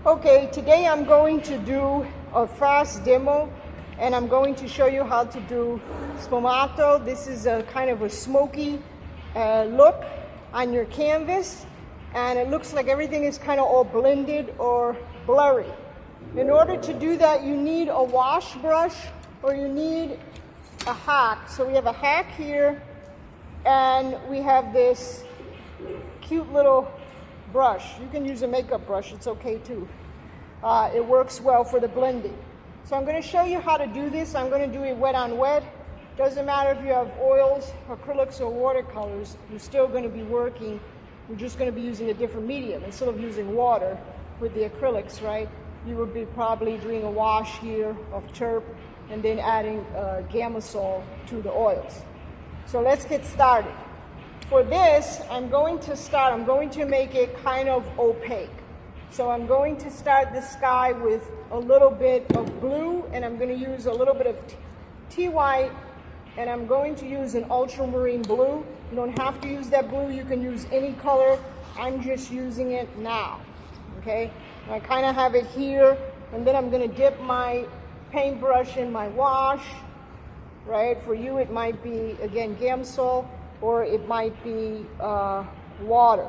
Okay, today I'm going to do a fast demo and I'm going to show you how to do sfumato. This is a kind of a smoky look on your canvas, and it looks like everything is kind of all blended or blurry. In order to do that, you need a wash brush or you need a hack. So we have a hack here and we have this cute little brush. You can use a makeup brush, it's okay too. It works well for the blending. So I'm going to show you how to do this. I'm going to do it wet on wet. Doesn't matter if you have oils, acrylics, or watercolors, you're still going to be working. We're just going to be using a different medium. Instead of using water with the acrylics, right, you would be probably doing a wash here of turp and then adding Gamasol to the oils. So let's get started. For this, I'm going to make it kind of opaque. So I'm going to start the sky with a little bit of blue, and I'm going to use a little bit of tea white, and I'm going to use an ultramarine blue. You don't have to use that blue, you can use any color. I'm just using it now, okay? And I kind of have it here, and then I'm going to dip my paintbrush in my wash, right? For you, it might be, again, Gamasol, or it might be water.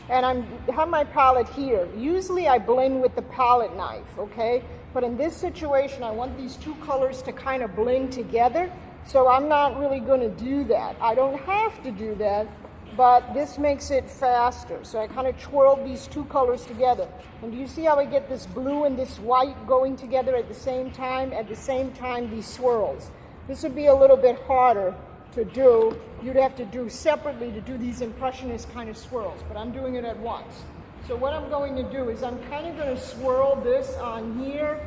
And I have my palette here. Usually I blend with the palette knife, okay? But in this situation, I want these two colors to kind of blend together, so I'm not really going to do that. I don't have to do that, but this makes it faster. So I kind of twirl these two colors together. And do you see how I get this blue and this white going together at the same time? At the same time, these swirls. This would be a little bit harder to do. You'd have to do separately to do these impressionist kind of swirls, but I'm doing it at once. So what I'm going to do is I'm kind of going to swirl this on here.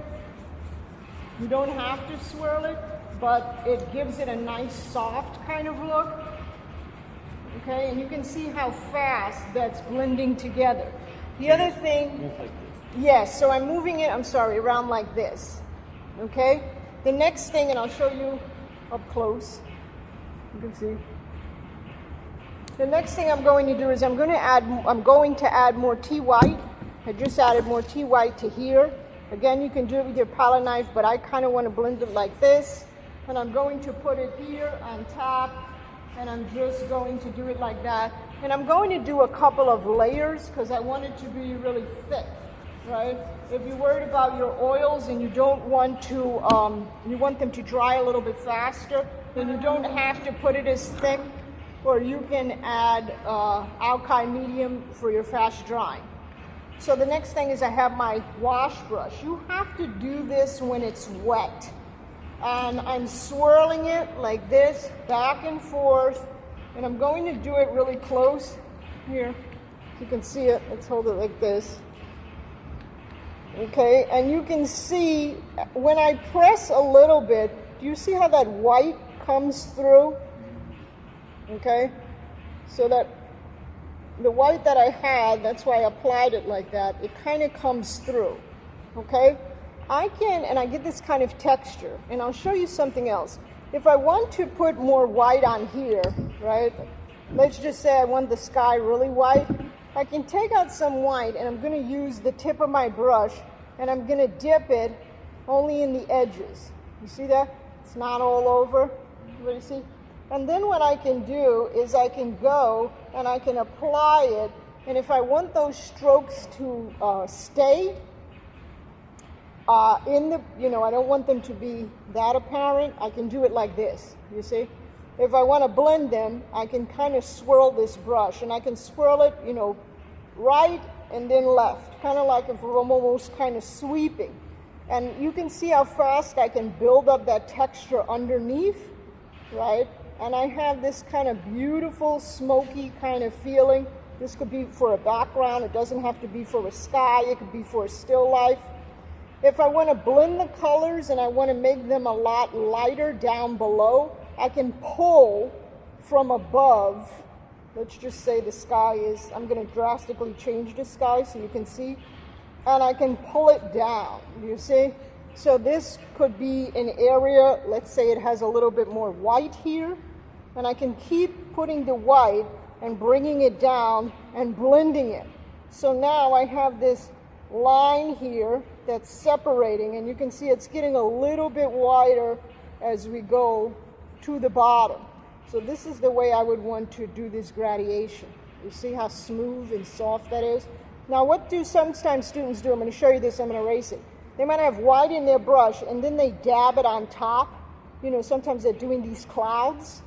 You don't have to swirl it, but it gives it a nice soft kind of look. Okay, and you can see how fast that's blending together. The other thing, yes, so I'm moving it, around like this. Okay, the next thing, and I'll show you up close. You can see. The next thing I'm going to do is I'm going to add more tea white. I just added more tea white to here. Again, you can do it with your palette knife, but I kind of want to blend it like this. And I'm going to put it here on top, and I'm just going to do it like that. And I'm going to do a couple of layers because I want it to be really thick, right? If you're worried about your oils and you don't want to, you want them to dry a little bit faster, then you don't have to put it as thick, or you can add alkali medium for your fast drying. So the next thing is I have my wash brush. You have to do this when it's wet. And I'm swirling it like this, back and forth, and I'm going to do it really close. Here, you can see it. Let's hold it like this. Okay, and you can see when I press a little bit, do you see how that white comes through? Okay, so that the white that I had, that's why I applied it like that, it kind of comes through. Okay, I get this kind of texture, and I'll show you something else. If I want to put more white on here, right, let's just say I want the sky really white, I can take out some white, and I'm going to use the tip of my brush, and I'm going to dip it only in the edges. You see that? It's not all over. Everybody see? And then what I can do is I can go and I can apply it, and if I want those strokes to stay I don't want them to be that apparent, I can do it like this, you see? If I want to blend them, I can kind of swirl this brush, and I can swirl it, right and then left, kind of like if I'm almost kind of sweeping. And you can see how fast I can build up that texture underneath, right? And I have this kind of beautiful smoky kind of feeling. This could be for a background. It doesn't have to be for a sky. It could be for a still life. If I want to blend the colors and I want to make them a lot lighter down below, I can pull from above. Let's just say the sky is, I'm going to drastically change the sky so you can see. And I can pull it down, you see? So this could be an area, let's say it has a little bit more white here. And I can keep putting the white and bringing it down and blending it. So now I have this line here that's separating, and you can see it's getting a little bit wider as we go to the bottom. So this is the way I would want to do this gradation. You see how smooth and soft that is? Now what do sometimes students do? I'm going to show you this, I'm going to erase it. They might have white in their brush and then they dab it on top. You know, sometimes they're doing these clouds,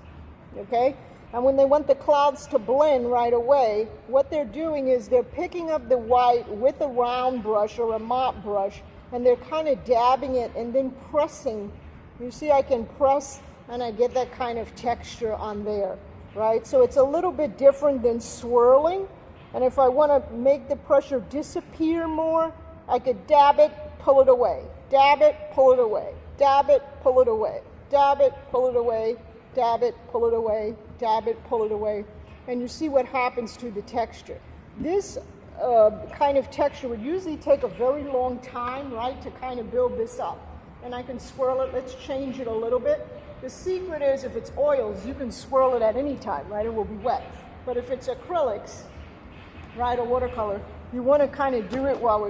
okay? And when they want the clouds to blend right away, what they're doing is they're picking up the white with a round brush or a mop brush, and they're kind of dabbing it and then pressing. You see I can press and I get that kind of texture on there, right? So it's a little bit different than swirling. And if I want to make the pressure disappear more, I could dab it, pull it away, dab it, pull it away, dab it, pull it away, dab it, pull it away, dab it, pull it away, dab it, pull it away, and you see what happens to the texture. This kind of texture would usually take a very long time, right, to kind of build this up. And I can swirl it. Let's change it a little bit. The secret is if it's oils, you can swirl it at any time, right? It will be wet. But if it's acrylics, right, or watercolor, you want to kind of do it while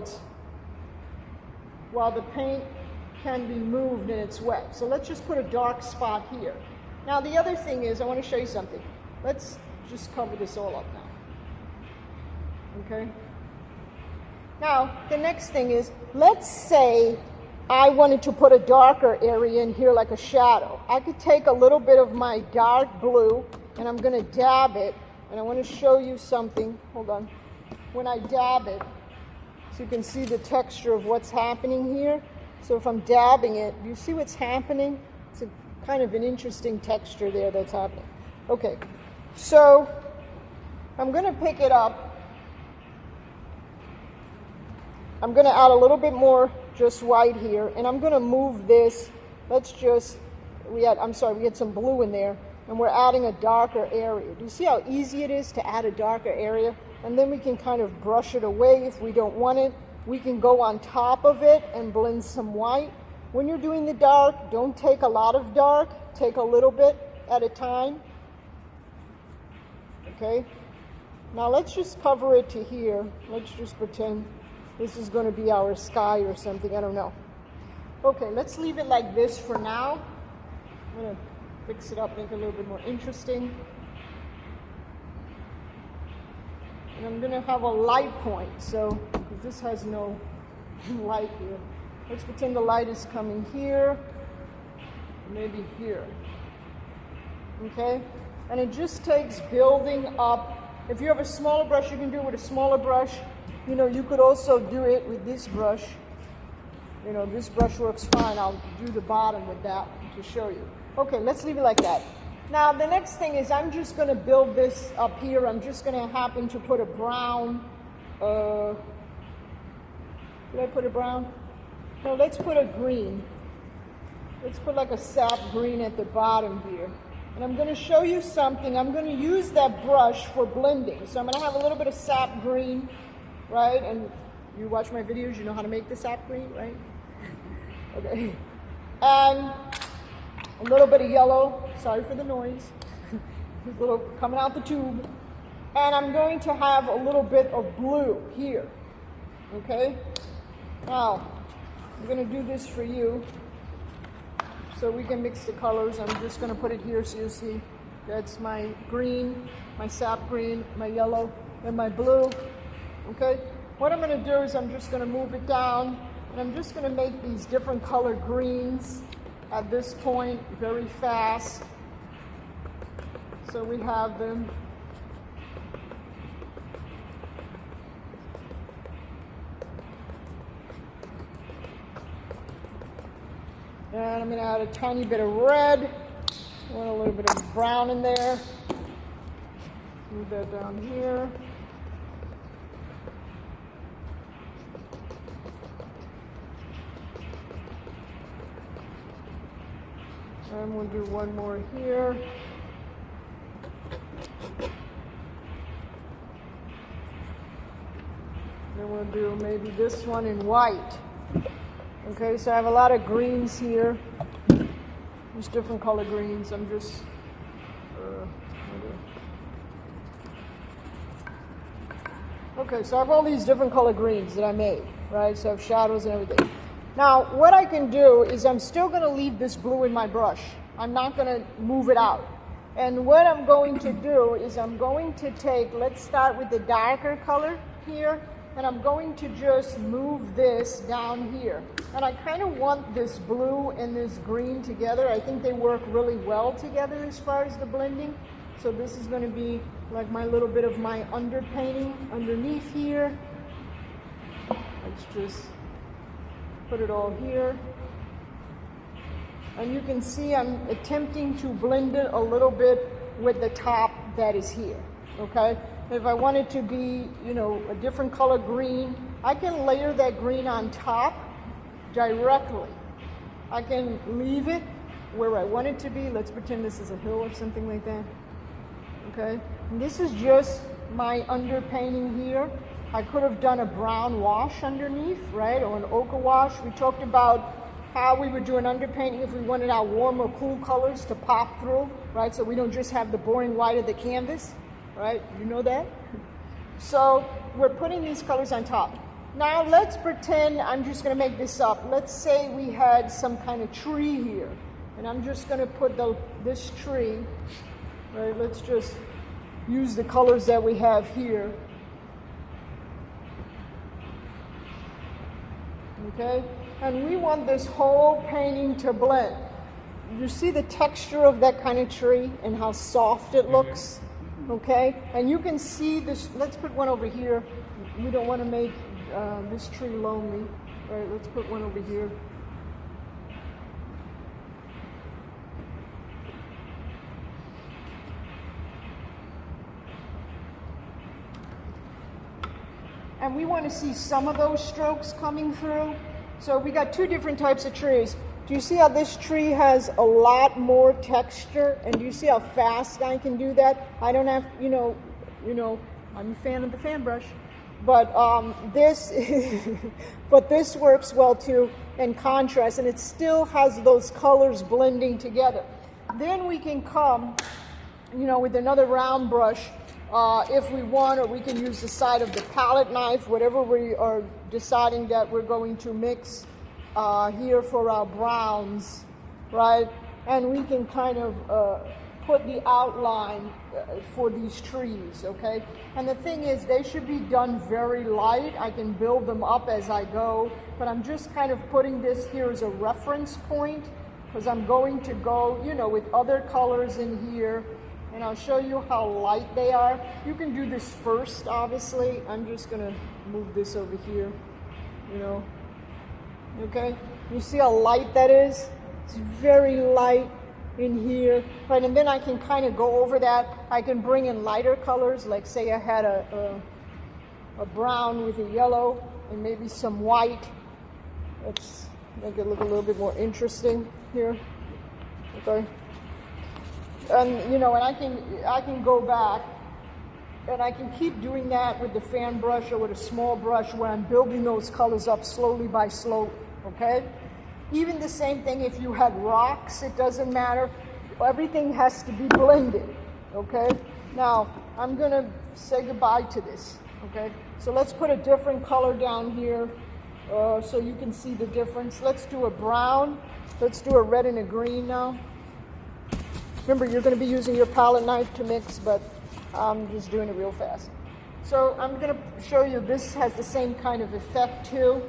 the paint can be moved and it's wet. So let's just put a dark spot here. Now the other thing is, I want to show you something. Let's just cover this all up now. Okay? Now, the next thing is, let's say I wanted to put a darker area in here like a shadow. I could take a little bit of my dark blue and I'm going to dab it, and I want to show you something. Hold on. When I dab it, so you can see the texture of what's happening here. So if I'm dabbing it, do you see what's happening? It's a kind of an interesting texture there that's happening. Okay, so I'm going to pick it up. I'm going to add a little bit more just white here, and I'm going to move this. Let's just, we had some blue in there, and we're adding a darker area. Do you see how easy it is to add a darker area? And then we can kind of brush it away if we don't want it. We can go on top of it and blend some white. When you're doing the dark, don't take a lot of dark. Take a little bit at a time. Okay? Now let's just cover it to here. Let's just pretend this is going to be our sky or something. I don't know. Okay, let's leave it like this for now. I'm going to fix it up, make it a little bit more interesting. And I'm going to have a light point, so this has no light here. Let's pretend the light is coming here, maybe here. Okay? And it just takes building up. If you have a smaller brush, you can do it with a smaller brush. You know, you could also do it with this brush. You know, this brush works fine. I'll do the bottom with that to show you. Okay, let's leave it like that. Now, the next thing is I'm just going to build this up here. I'm just going to happen to put a brown. Did I put a brown? No, let's put a green. Let's put like a sap green at the bottom here. And I'm going to show you something. I'm going to use that brush for blending. So I'm going to have a little bit of sap green, right? And you watch my videos, you know how to make the sap green, right? Okay. And a little bit of yellow. Sorry for the noise. A little coming out the tube. And I'm going to have a little bit of blue here. Okay? Now, I'm going to do this for you so we can mix the colors. I'm just going to put it here so you see. That's my green, my sap green, my yellow, and my blue. Okay? What I'm going to do is I'm just going to move it down, and I'm just going to make these different color greens at this point very fast. So we have them. And I'm going to add a tiny bit of red. I want a little bit of brown in there. Move that down here. And we'll do one more here. Then we'll do maybe this one in white. Okay, so I have a lot of greens here. There's different color greens. I'm just Okay, so I have all these different color greens that I made, right? So I have shadows and everything. Now, what I can do is I'm still going to leave this blue in my brush. I'm not going to move it out. And what I'm going to do is I'm going to take, let's start with the darker color here, and I'm going to just move this down here. And I kind of want this blue and this green together. I think they work really well together as far as the blending. So this is going to be like my little bit of my underpainting underneath here. Let's just put it all here. And you can see I'm attempting to blend it a little bit with the top that is here, okay? If I want it to be, you know, a different color green, I can layer that green on top directly. I can leave it where I want it to be. Let's pretend this is a hill or something like that, okay? And this is just my underpainting here. I could have done a brown wash underneath, right, or an ochre wash. We talked about how we would do an underpainting if we wanted our warm or cool colors to pop through, right? So we don't just have the boring white of the canvas, right? You know that? So we're putting these colors on top. Now let's pretend, I'm just gonna make this up. Let's say we had some kind of tree here, and I'm just gonna put this tree, right? Let's just use the colors that we have here. Okay? And we want this whole painting to blend. You see the texture of that kind of tree and how soft it looks, okay? And you can see this, let's put one over here. We don't want to make this tree lonely, right? Let's put one over here. And we want to see some of those strokes coming through. So we got two different types of trees. Do you see how this tree has a lot more texture? And do you see how fast I can do that? I don't have, you know, I'm a fan of the fan brush. But but this works well too in contrast, and it still has those colors blending together. Then we can come, you know, with another round brush, if we want, or we can use the side of the palette knife, whatever we are deciding that we're going to mix here for our browns, right? And we can kind of put the outline for these trees, okay? And the thing is, they should be done very light. I can build them up as I go, but I'm just kind of putting this here as a reference point, because I'm going to go, you know, with other colors in here, and I'll show you how light they are. You can do this first, obviously. I'm just gonna move this over here, you know, okay? You see how light that is? It's very light in here, right? And then I can kind of go over that. I can bring in lighter colors, like say I had a brown with a yellow and maybe some white. Let's make it look a little bit more interesting here, okay? And you know, and I can go back and I can keep doing that with the fan brush or with a small brush where I'm building those colors up slowly by slowly, okay? Even the same thing if you had rocks, it doesn't matter. Everything has to be blended, okay? Now, I'm gonna say goodbye to this, okay? So let's put a different color down here so you can see the difference. Let's do a brown. Let's do a red and a green now. Remember, you're going to be using your palette knife to mix, but I'm just doing it real fast. So I'm going to show you, this has the same kind of effect too.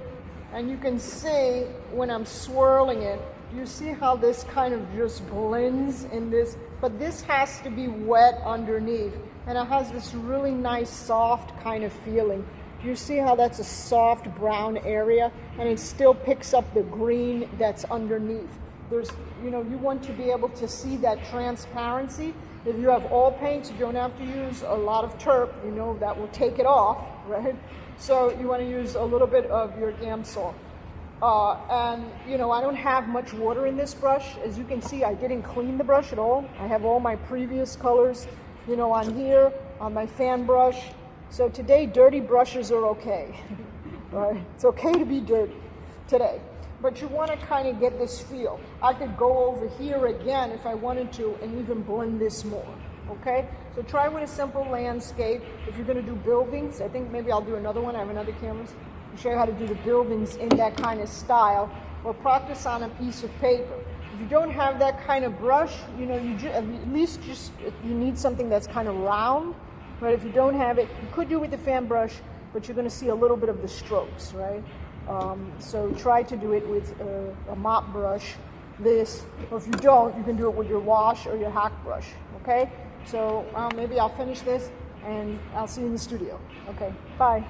And you can see when I'm swirling it, you see how this kind of just blends in this, but this has to be wet underneath. And it has this really nice soft kind of feeling. You see how that's a soft brown area, and it still picks up the green that's underneath. There's, you know, you want to be able to see that transparency. If you have oil paints, you don't have to use a lot of turp, you know, that will take it off, right? So you want to use a little bit of your Gamsol. And, you know, I don't have much water in this brush. As you can see, I didn't clean the brush at all. I have all my previous colors, you know, on here, on my fan brush. So today, dirty brushes are okay, right? It's okay to be dirty today. But you want to kind of get this feel. I could go over here again if I wanted to and even blend this more, okay? So try with a simple landscape. If you're gonna do buildings, I think maybe I'll do another one. I have another camera to show you how to do the buildings in that kind of style, or practice on a piece of paper. If you don't have that kind of brush, you know, at least you need something that's kind of round, right? If you don't have it, you could do it with the fan brush, but you're gonna see a little bit of the strokes, right? So try to do it with a mop brush, this, or if you don't, you can do it with your wash or your hack brush, okay? So maybe I'll finish this and I'll see you in the studio. Okay, bye.